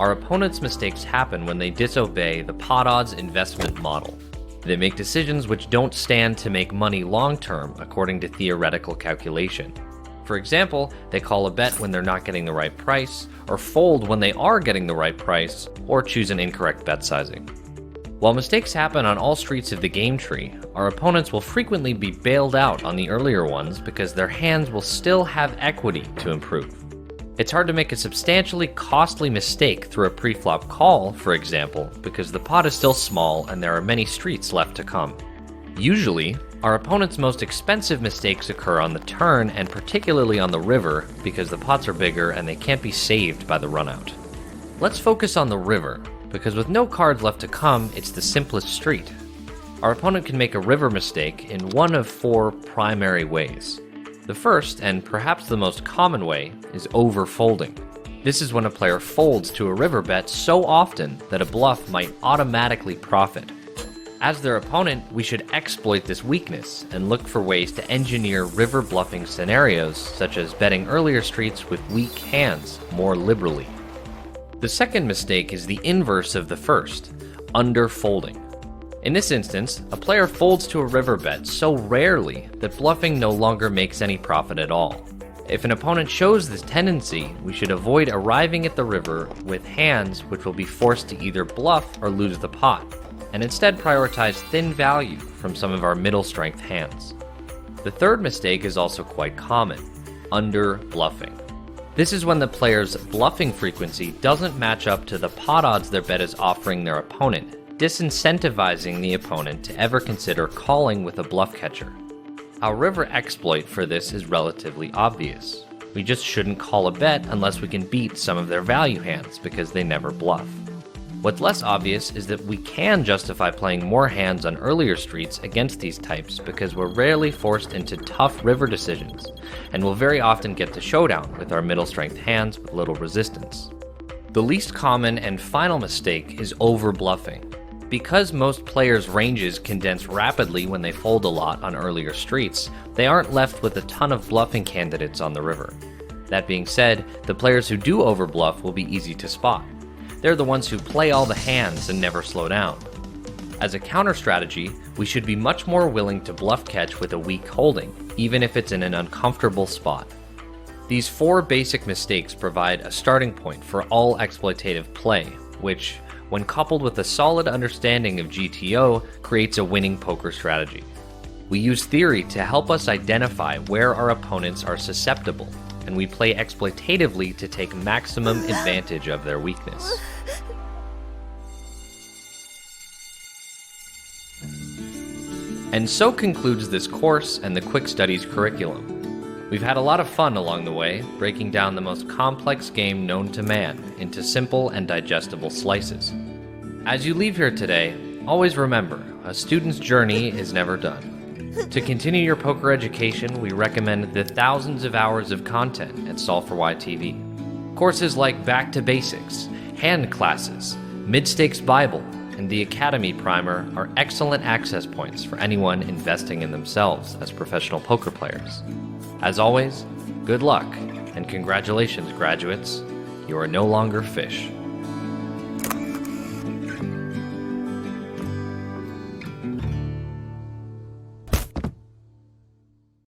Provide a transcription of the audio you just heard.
our opponents' mistakes happen when they disobey the pot odds investment model. They make decisions which don't stand to make money long-term according to theoretical calculation. For example, they call a bet when they're not getting the right price, or fold when they are getting the right price, or choose an incorrect bet sizing. While mistakes happen on all streets of the game tree, our opponents will frequently be bailed out on the earlier ones because their hands will still have equity to improve. It's hard to make a substantially costly mistake through a pre-flop call, for example, because the pot is still small and there are many streets left to come. Usually, our opponent's most expensive mistakes occur on the turn and particularly on the river because the pots are bigger and they can't be saved by the runout. Let's focus on the river, because with no cards left to come, it's the simplest street. Our opponent can make a river mistake in one of 4 primary ways. The first, and perhaps the most common way, is overfolding. This is when a player folds to a river bet so often that a bluff might automatically profit. As their opponent, we should exploit this weakness and look for ways to engineer river bluffing scenarios, such as betting earlier streets with weak hands more liberally. The second mistake is the inverse of the first, underfolding. In this instance, a player folds to a river bet so rarely that bluffing no longer makes any profit at all. If an opponent shows this tendency, we should avoid arriving at the river with hands which will be forced to either bluff or lose the pot, and instead prioritize thin value from some of our middle strength hands. The third mistake is also quite common, under-bluffing. This is when the player's bluffing frequency doesn't match up to the pot odds their bet is offering their opponent, disincentivizing the opponent to ever consider calling with a bluff catcher. Our river exploit for this is relatively obvious. We just shouldn't call a bet unless we can beat some of their value hands because they never bluff. What's less obvious is that we can justify playing more hands on earlier streets against these types because we're rarely forced into tough river decisions, and will very often get to showdown with our middle strength hands with little resistance. The least common and final mistake is over-bluffing. Because most players' ranges condense rapidly when they fold a lot on earlier streets, they aren't left with a ton of bluffing candidates on the river. That being said, the players who do over-bluff will be easy to spot. They're the ones who play all the hands and never slow down. As a counter strategy, we should be much more willing to bluff catch with a weak holding, even if it's in an uncomfortable spot. These 4 basic mistakes provide a starting point for all exploitative play, which, when coupled with a solid understanding of GTO, creates a winning poker strategy. We use theory to help us identify where our opponents are susceptible, and we play exploitatively to take maximum advantage of their weakness. And so concludes this course and the Quick Studies curriculum. We've had a lot of fun along the way, breaking down the most complex game known to man into simple and digestible slices. As you leave here today, always remember, a student's journey is never done. To continue your poker education, we recommend the thousands of hours of content at Solve for Why TV. Courses like Back to Basics, Hand Classes, Mid-Stakes Bible, and the Academy Primer are excellent access points for anyone investing in themselves as professional poker players. As always, good luck, and congratulations, graduates. You are no longer fish.